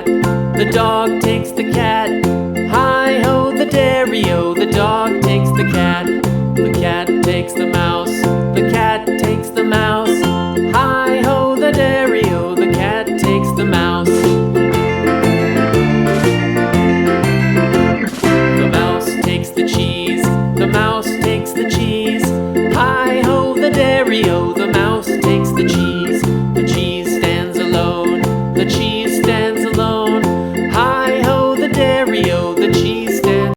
cat. The dog takes the cat. Hi-ho, the dairy-o. The dog takes the cat. The cat takes the mouse. The cat takes the mouse. Hi-ho, the dairy-o. The cat takes the mouse. The mouse takes the cheese. The mouse takes the cheese. Hi-ho, the dairy-o. The